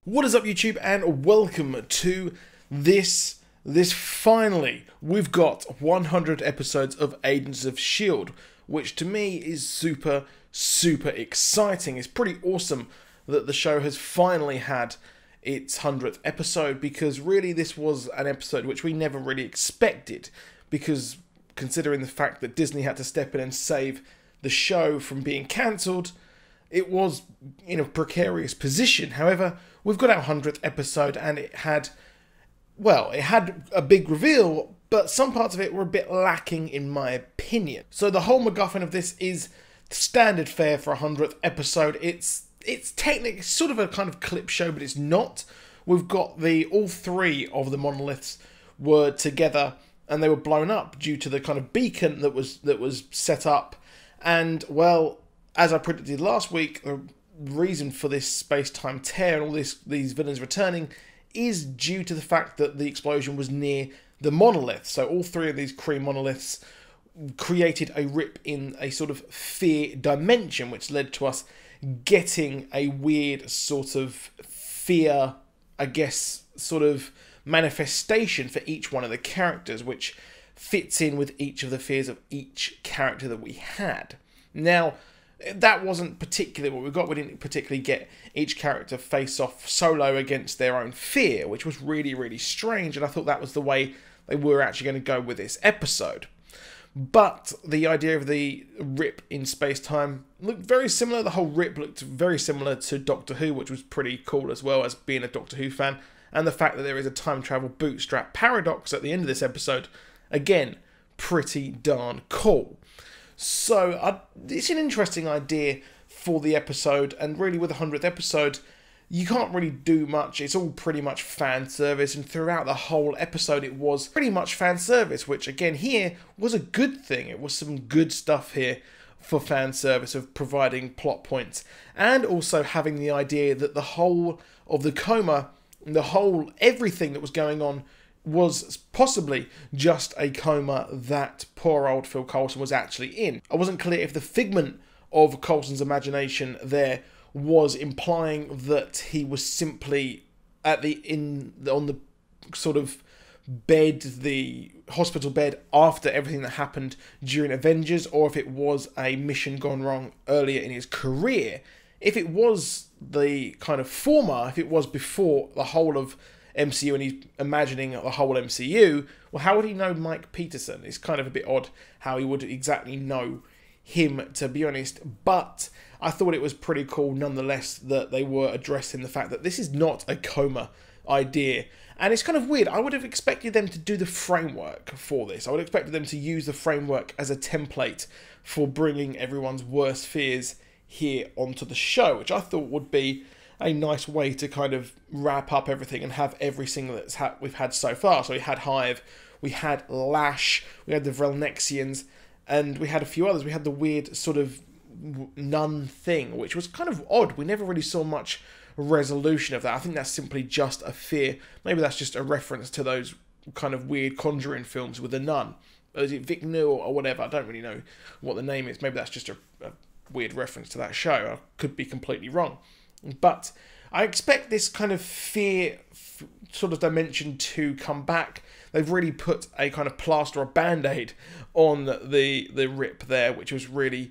What is up, YouTube, and welcome to this finally, we've got 100 episodes of Agents of S.H.I.E.L.D., which to me is super exciting. It's pretty awesome that the show has finally had its 100th episode, because really this was an episode which we never really expected, because considering the fact that Disney had to step in and save the show from being cancelled, it was in a precarious position. However, we've got our 100th episode, and it had a big reveal, but some parts of it were a bit lacking in my opinion. So the whole MacGuffin of this is standard fare for a 100th episode. It's technically sort of a kind of clip show, but it's not. We've got all three of the monoliths were together, and they were blown up due to the kind of beacon that was set up. And well, as I predicted last week, the reason for this space-time tear and all these villains returning is due to the fact that the explosion was near the monolith. So all three of these Kree monoliths created a rip in a sort of fear dimension, which led to us getting a weird sort of fear, I guess, sort of manifestation for each one of the characters, which fits in with each of the fears of each character that we had. Now, that wasn't particularly what we got. We didn't particularly get each character face off solo against their own fear, which was really strange, and I thought that was the way they were actually going to go with this episode. But the idea of the rip in space-time looked very similar. The whole rip looked very similar to Doctor Who, which was pretty cool as well, as being a Doctor Who fan. And the fact that there is a time travel bootstrap paradox at the end of this episode, again, pretty darn cool. So it's an interesting idea for the episode, and really with the 100th episode, you can't really do much. It's all pretty much fan service, and throughout the whole episode it was pretty much fan service, which again here was a good thing. It was some good stuff here for fan service of providing plot points, and also having the idea that the whole of the coma, everything that was going on was possibly just a coma that poor old Phil Coulson was actually in. I wasn't clear if the figment of Coulson's imagination there was implying that he was simply on the sort of bed, the hospital bed, after everything that happened during Avengers, or if it was a mission gone wrong earlier in his career. If it was the kind of former, if it was before the whole of MCU and he's imagining the whole MCU, well, how would he know Mike Peterson? It's kind of a bit odd how he would exactly know him, to be honest, but I thought it was pretty cool nonetheless that they were addressing the fact that this is not a coma idea. And it's kind of weird. I would have expected them to do the framework for this. I would have expected them to use the framework as a template for bringing everyone's worst fears here onto the show, which I thought would be a nice way to kind of wrap up everything and have everything that's we've had so far. So we had Hive, we had Lash, we had the Vrelnexians, and we had a few others. We had the weird sort of nun thing, which was kind of odd. We never really saw much resolution of that. I think that's simply just a fear. Maybe that's just a reference to those kind of weird Conjuring films with the nun. Is it Vic New or whatever? I don't really know what the name is. Maybe that's just a weird reference to that show. I could be completely wrong. But I expect this kind of fear sort of dimension to come back. They've really put a kind of plaster or band-aid on the rip there, which was really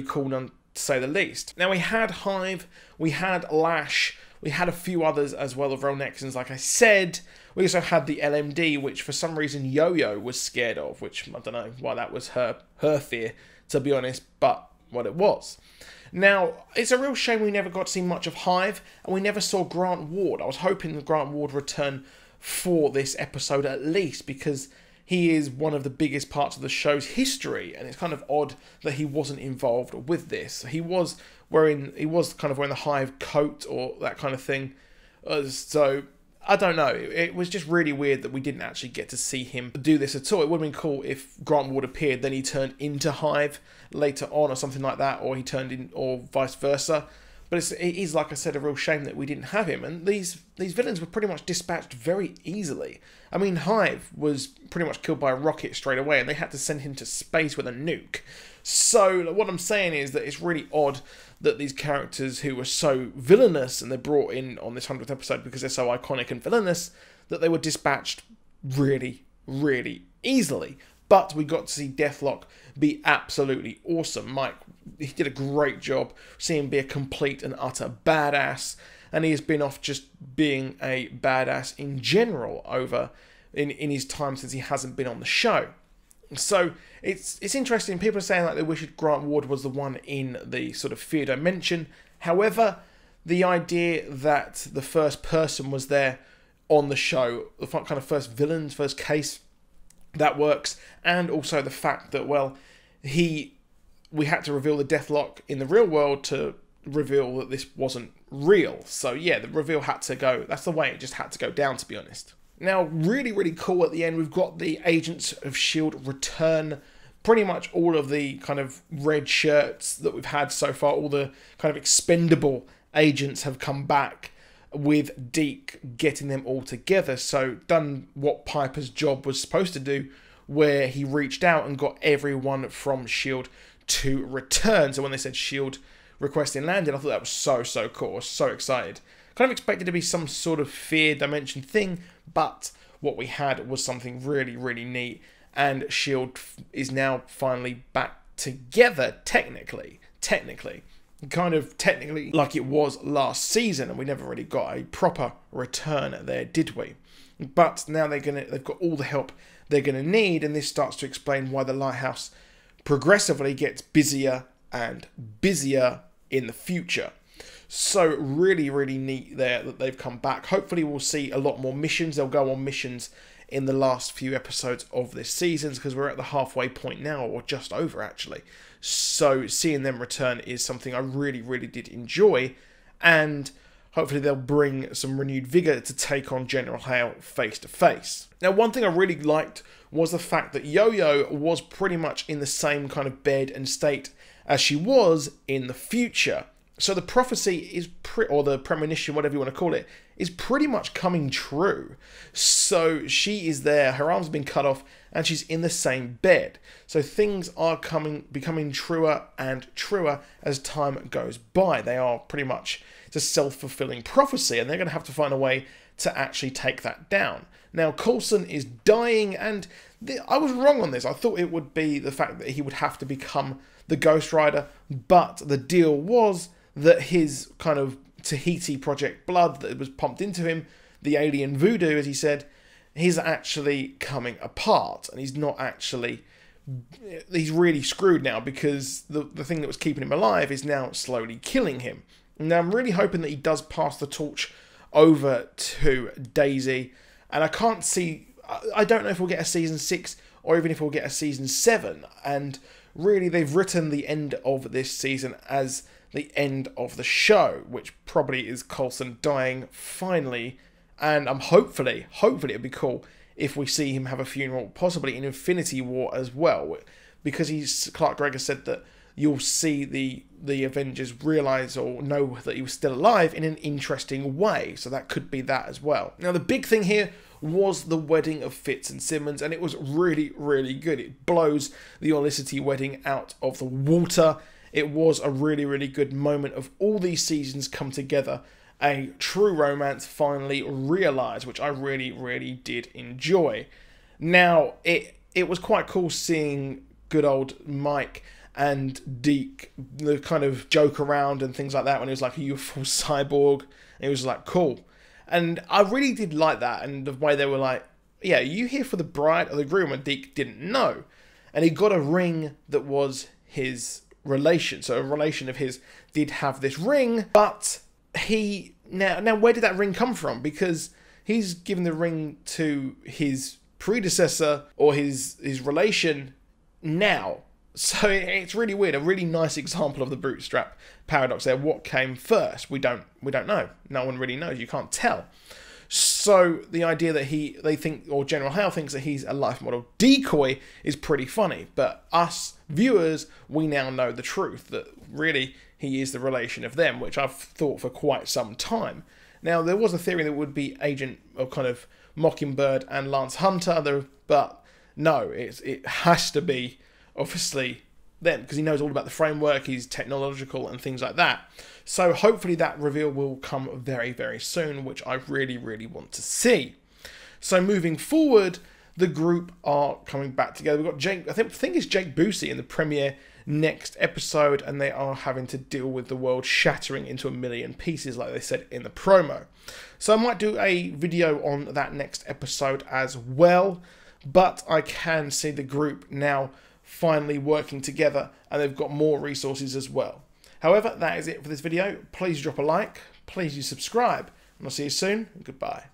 cool, to say the least. Now we had Hive, we had Lash, we had a few others as well of Vrelnexians, like I said. We also had the LMD, which for some reason Yo-Yo was scared of, which I don't know why that was her fear, to be honest, but what it was. Now, it's a real shame we never got to see much of Hive, and we never saw Grant Ward. I was hoping that Grant Ward would return for this episode at least, because he is one of the biggest parts of the show's history, and it's kind of odd that he wasn't involved with this. He was kind of wearing the Hive coat or that kind of thing, so I don't know. It was just really weird that we didn't actually get to see him do this at all. It would have been cool if Grant Ward appeared, then he turned into Hive later on or something like that, or he turned in, or vice versa. But it is, like I said, a real shame that we didn't have him. And these villains were pretty much dispatched very easily. I mean, Hive was pretty much killed by a rocket straight away, and they had to send him to space with a nuke. So what I'm saying is that it's really odd that these characters who were so villainous, and they're brought in on this 100th episode because they're so iconic and villainous, that they were dispatched really, really easily. But we got to see Deathlock be absolutely awesome. Mike, he did a great job. Seeing him be a complete and utter badass. And he has been off just being a badass in general over in his time since he hasn't been on the show. So it's interesting. People are saying like they wish Grant Ward was the one in the sort of fear dimension. However, the idea that the first person was there on the show, the kind of first villains, first case, that works. And also the fact that, well, we had to reveal the Deathlock in the real world to reveal that this wasn't real. So yeah, the reveal had to go. That's the way it just had to go down, to be honest. Now, really, really cool at the end, we've got the Agents of S.H.I.E.L.D. return. Pretty much all of the kind of red shirts that we've had so far, all the kind of expendable agents have come back, with Deke getting them all together. So done what Piper's job was supposed to do, where he reached out and got everyone from S.H.I.E.L.D. to return. So when they said S.H.I.E.L.D. requesting landing, I thought that was so cool. I was so excited. Kind of expected to be some sort of fear dimension thing, but what we had was something really, really neat. And S.H.I.E.L.D. is now finally back together, technically. Kind of technically like it was last season, and we never really got a proper return there, did we? But now they've got all the help they're gonna need, and this starts to explain why the lighthouse progressively gets busier and busier in the future. So really, really neat there that they've come back. Hopefully we'll see a lot more missions. They'll go on missions in the last few episodes of this season, because we're at the halfway point now, or just over actually. So seeing them return is something I really, really did enjoy, and hopefully they'll bring some renewed vigour to take on General Hale face to face. Now, one thing I really liked was the fact that Yo-Yo was pretty much in the same kind of bed and state as she was in the future. So the prophecy is, or the premonition, whatever you want to call it, is pretty much coming true. So she is there, her arm's been cut off, and she's in the same bed. So things are becoming truer and truer as time goes by. They are pretty much, it's a self-fulfilling prophecy, and they're going to have to find a way to actually take that down. Now, Coulson is dying, and I was wrong on this. I thought it would be the fact that he would have to become the Ghost Rider, but the deal was that his kind of Tahiti Project blood that was pumped into him, the alien voodoo, as he said, he's actually coming apart, and he's not actually, he's really screwed now, because the thing that was keeping him alive is now slowly killing him. Now, I'm really hoping that he does pass the torch over to Daisy, and I can't see, I don't know if we'll get a season 6, or even if we'll get a season 7, and really they've written the end of this season as the end of the show, which probably is Coulson dying finally, and I'm hopefully it'd be cool if we see him have a funeral, possibly in Infinity War as well, because Clark Gregor said that you'll see the Avengers realise or know that he was still alive in an interesting way, so that could be that as well. Now, the big thing here was the wedding of Fitz and Simmons, and it was really, really good. It blows the Olicity wedding out of the water. It was a really, really good moment of all these seasons come together. A true romance finally realised, which I really, really did enjoy. Now, it was quite cool seeing good old Mike and Deke, the kind of joke around and things like that, when he was like a youthful cyborg. And it was like, cool. And I really did like that, and the way they were like, yeah, are you here for the bride or the groom? And Deke didn't know. And he got a ring that was his relation. So a relation of his did have this ring, but he now where did that ring come from? Because he's given the ring to his predecessor or his relation now. So it's really weird. A really nice example of the bootstrap paradox there. What came first? We don't know. No one really knows. You can't tell. So the idea that they think, or General Hale thinks that he's a life model decoy is pretty funny. But us viewers, we now know the truth, that really he is the relation of them, which I've thought for quite some time. Now, there was a theory that it would be Agent, or kind of Mockingbird and Lance Hunter, but no, it has to be, obviously, them, because he knows all about the framework, he's technological and things like that. So hopefully that reveal will come very, very soon, which I really, really want to see. So moving forward, the group are coming back together. We've got Jake, I think it's Jake Busey in the premiere next episode, and they are having to deal with the world shattering into a million pieces, like they said in the promo. So I might do a video on that next episode as well, but I can see the group now finally working together, and they've got more resources as well. However, that is it for this video. Please drop a like, please do subscribe, and I'll see you soon. Goodbye.